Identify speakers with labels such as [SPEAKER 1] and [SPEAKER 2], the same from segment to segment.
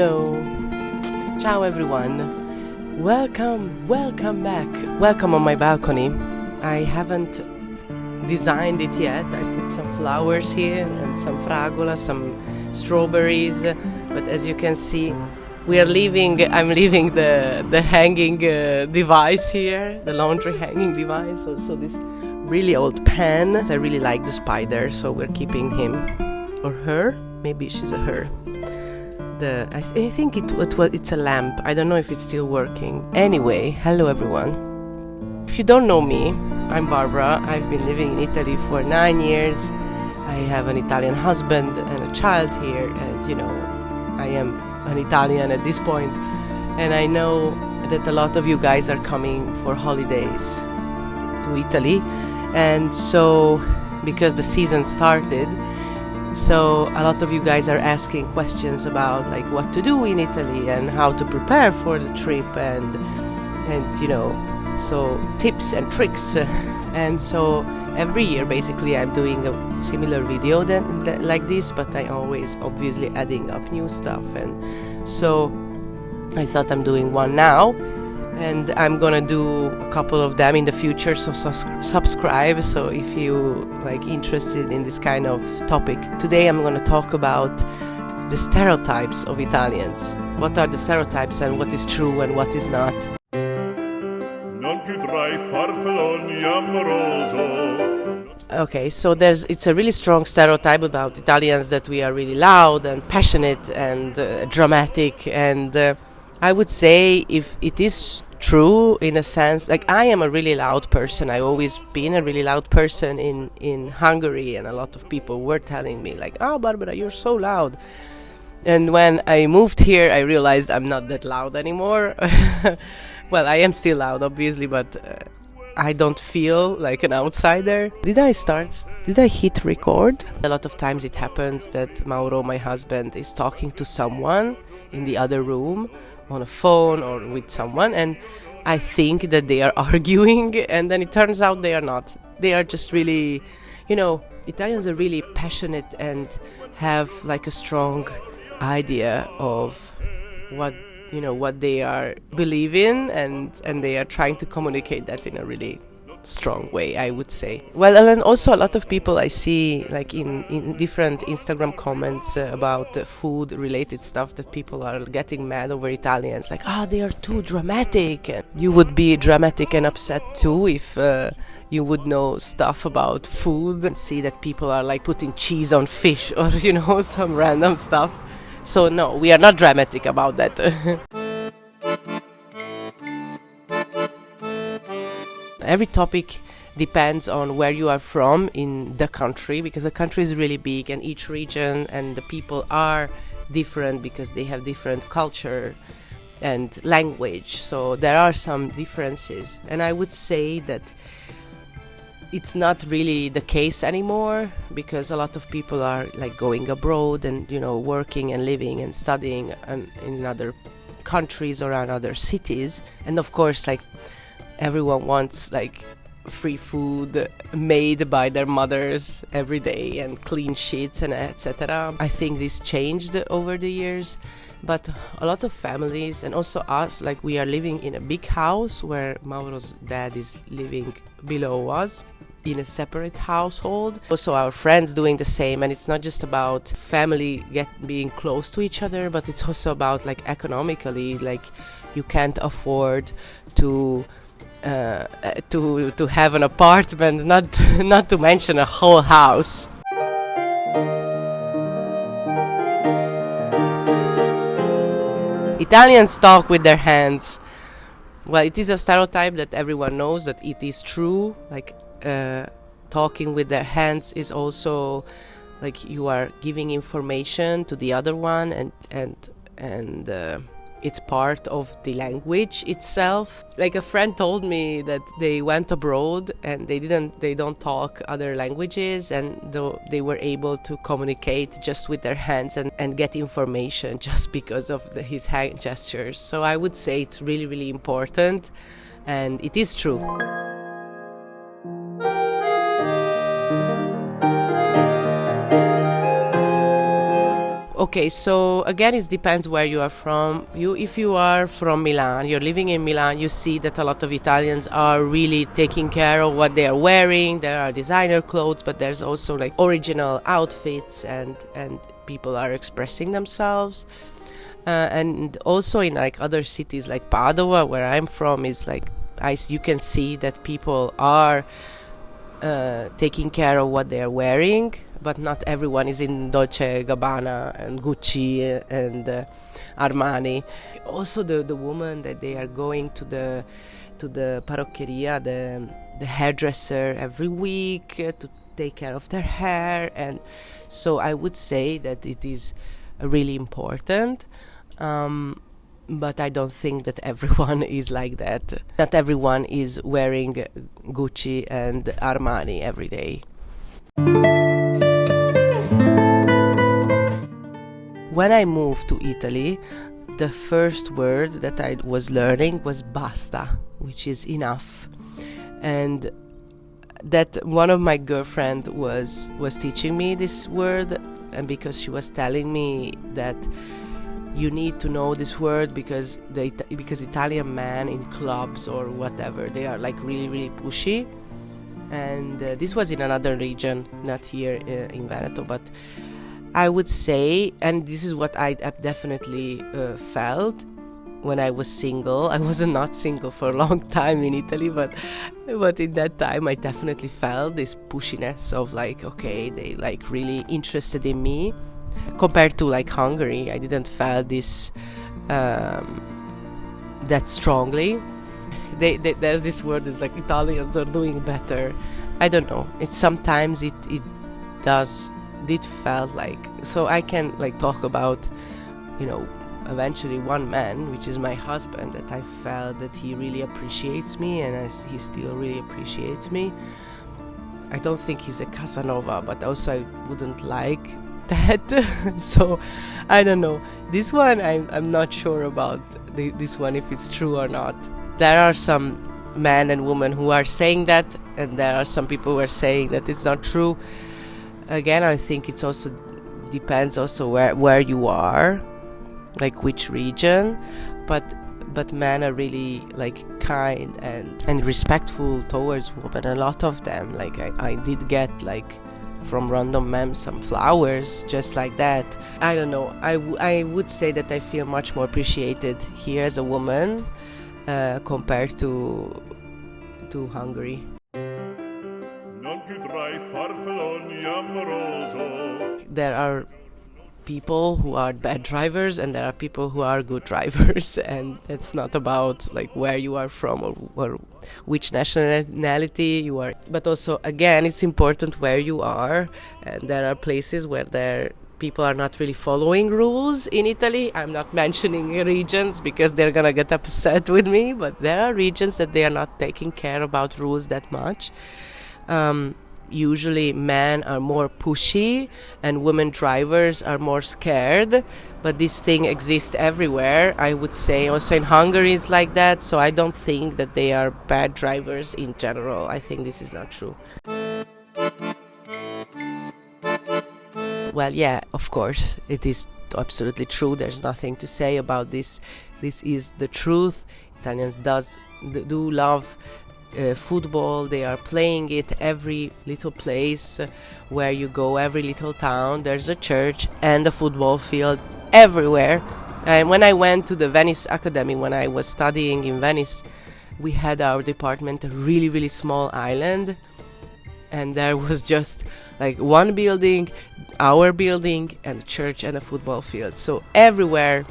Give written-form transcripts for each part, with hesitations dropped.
[SPEAKER 1] Hello. Ciao everyone. Welcome back. Welcome on my balcony. I haven't designed it yet. I put some flowers here and some fragola, some strawberries. But as you can see, I'm leaving the hanging device here, the laundry hanging device. Also this really old pen. I really like the spider, so we're keeping him or her. Maybe she's a her. I think it's a lamp. I don't know if it's still working. Anyway, hello everyone. If you don't know me, I'm Barbara. I've been living in Italy for 9 years. I have an Italian husband and a child here, and I am an Italian at this point. And I know that a lot of you guys are coming for holidays to Italy, and so because the season started, so a lot of you guys are asking questions about like what to do in Italy and how to prepare for the trip and so tips and tricks. And so every year basically I'm doing a similar video like this, but I always obviously adding up new stuff, and so I thought I'm doing one now, and I'm gonna do a couple of them in the future, so subscribe. So if you interested in this kind of topic, today I'm gonna talk about the stereotypes of Italians. What are the stereotypes and what is true and what is not?
[SPEAKER 2] Non più tra i farfalloni amoroso.
[SPEAKER 1] Okay, so it's a really strong stereotype about Italians that we are really loud and passionate and dramatic, and I would say if it is true in a sense, like I am a really loud person. I've always been a really loud person in Hungary, and a lot of people were telling me like, "Oh, Barbara, you're so loud." And when I moved here, I realized I'm not that loud anymore. Well, I am still loud, obviously, but I don't feel like an outsider. Did I hit record? A lot of times it happens that Mauro, my husband, is talking to someone in the other room on a phone or with someone, and I think that they are arguing, and then it turns out they are not. They are just really, Italians are really passionate and have like a strong idea of what they are believing, and they are trying to communicate that in a really strong way, I would say. Well, and also a lot of people I see like in different Instagram comments about food related stuff, that people are getting mad over Italians, like, they are too dramatic. And you would be dramatic and upset too if you would know stuff about food and see that people are like putting cheese on fish or some random stuff. So no, we are not dramatic about that. Every topic depends on where you are from in the country, because the country is really big, and each region and the people are different because they have different culture and language. So there are some differences, and I would say that it's not really the case anymore, because a lot of people are like going abroad and working and living and studying in other countries or in other cities, and of course like everyone wants like free food made by their mothers every day and clean sheets and etc. I think this changed over the years, but a lot of families, and also us, like we are living in a big house where Mauro's dad is living below us in a separate household. Also our friends doing the same, and it's not just about family being close to each other, but it's also about like economically, like you can't afford to have an apartment, not to mention a whole house. Italians talk with their hands. Well, it is a stereotype that everyone knows that it is true. Like talking with their hands is also like you are giving information to the other one, and it's part of the language itself. Like a friend told me that they went abroad and they don't talk other languages, and they were able to communicate just with their hands and get information just because of his hand gestures. So I would say it's really, really important, and it is true. Okay, so again, it depends where you are from. If you are from Milan, you're living in Milan, you see that a lot of Italians are really taking care of what they are wearing. There are designer clothes, but there's also like original outfits, and people are expressing themselves. And also in like other cities like Padova, where I'm from, is like you can see that people are taking care of what they are wearing, but not everyone is in Dolce Gabbana and Gucci and Armani. Also, the woman that they are going to the parruccheria, the hairdresser every week to take care of their hair, and so I would say that it is really important. But I don't think that everyone is like that. Not everyone is wearing Gucci and Armani every day. When I moved to Italy, the first word that I was learning was basta, which is enough. And that one of my girlfriend was teaching me this word, and because she was telling me that you need to know this word because Italian men in clubs or whatever, they are like really, really pushy. And this was in another region, not here in Veneto, but I would say, and this is what I definitely felt when I was single. I was not single for a long time in Italy, but in that time I definitely felt this pushiness of like, okay, they like really interested in me. Compared to like Hungary, I didn't feel this that strongly. There's this word, it's like Italians are doing better. I don't know. It's sometimes it did felt like, so I can like talk about, eventually one man, which is my husband, that I felt that he really appreciates me, and he still really appreciates me. I don't think he's a Casanova, but also I wouldn't like that. So I don't know, this one I'm not sure about this one, if it's true or not. There are some men and women who are saying that, and there are some people who are saying that it's not true. Again, I think it's also depends also where you are, like which region, but men are really like kind and respectful towards women. A lot of them, like I did get like from random men some flowers just like that. I don't know, I would say that I feel much more appreciated here as a woman compared to Hungary. There are people who are bad drivers and there are people who are good drivers, and it's not about like where you are from or which nationality you are, but also again it's important where you are. And there are places where people are not really following rules in Italy. I'm not mentioning regions because they're gonna get upset with me, but there are regions that they are not taking care about rules that much. Usually men are more pushy and women drivers are more scared, but this thing exists everywhere. I would say also in Hungary it's like that, so I don't think that they are bad drivers in general. I think this is not true. Well, yeah, of course, it is absolutely true. There's nothing to say about this. This is the truth. Italians do love football. They are playing it every little place where you go, every little town. There's a church and a football field everywhere. And when I went to the Venice Academy, when I was studying in Venice, we had our department a really, really small island, and there was just like one building, our building, and a church and a football field. So everywhere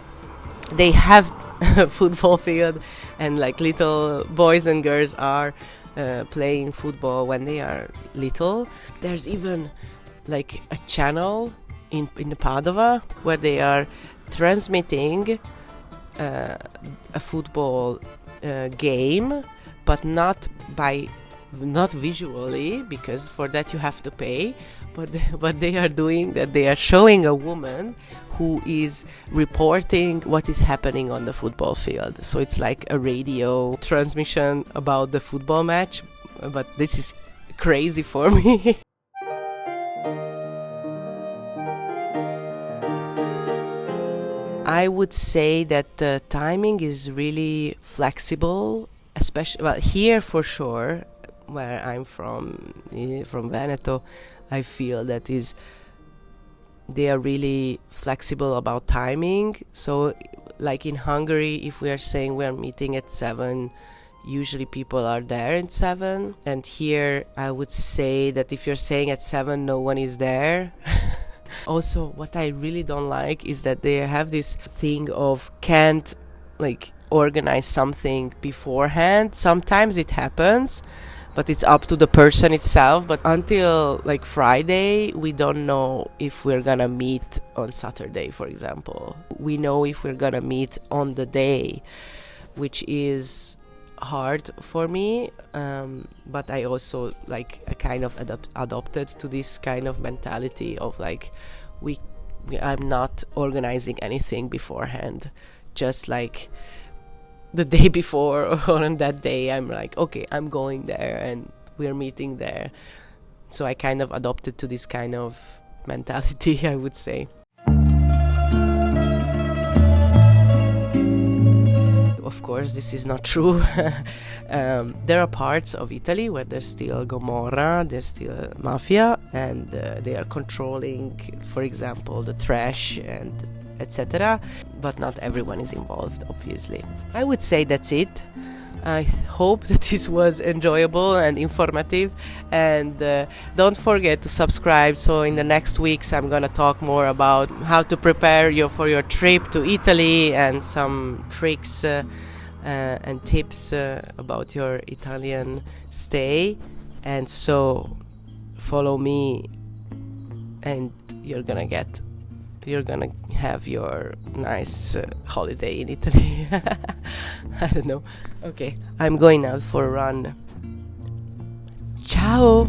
[SPEAKER 1] they have a football field, and like little boys and girls are playing football when they are little. There's even like a channel in the Padova where they are transmitting a football game, but not visually, because for that you have to pay. But what they are doing, that they are showing a woman who is reporting what is happening on the football field. So it's like a radio transmission about the football match, but this is crazy for me. I would say that the timing is really flexible, especially well here for sure, where I'm from Veneto. I feel that is they are really flexible about timing. So, like in Hungary, if we are saying we are meeting at 7, usually people are there at 7. And here, I would say that if you're saying at 7, no one is there. Also, what I really don't like is that they have this thing of can't like organize something beforehand. Sometimes it happens, but it's up to the person itself. But until like Friday, we don't know if we're gonna meet on Saturday, for example. We know if we're gonna meet on the day, which is hard for me, but I also like a kind of adopted to this kind of mentality of like I'm not organizing anything beforehand, just like the day before or on that day I'm like, okay, I'm going there and we're meeting there. So I kind of adopted to this kind of mentality, I would say. Of course, this is not true. There are parts of Italy where there's still Gomorrah, there's still Mafia, and they are controlling, for example, the trash and etc. But not everyone is involved, obviously. I would say that's it. I hope that this was enjoyable and informative, and don't forget to subscribe. So in the next weeks I'm gonna talk more about how to prepare you for your trip to Italy and some tricks and tips about your Italian stay. And so follow me and you're gonna have your nice holiday in Italy. I don't know. Okay, I'm going out for a run. Ciao!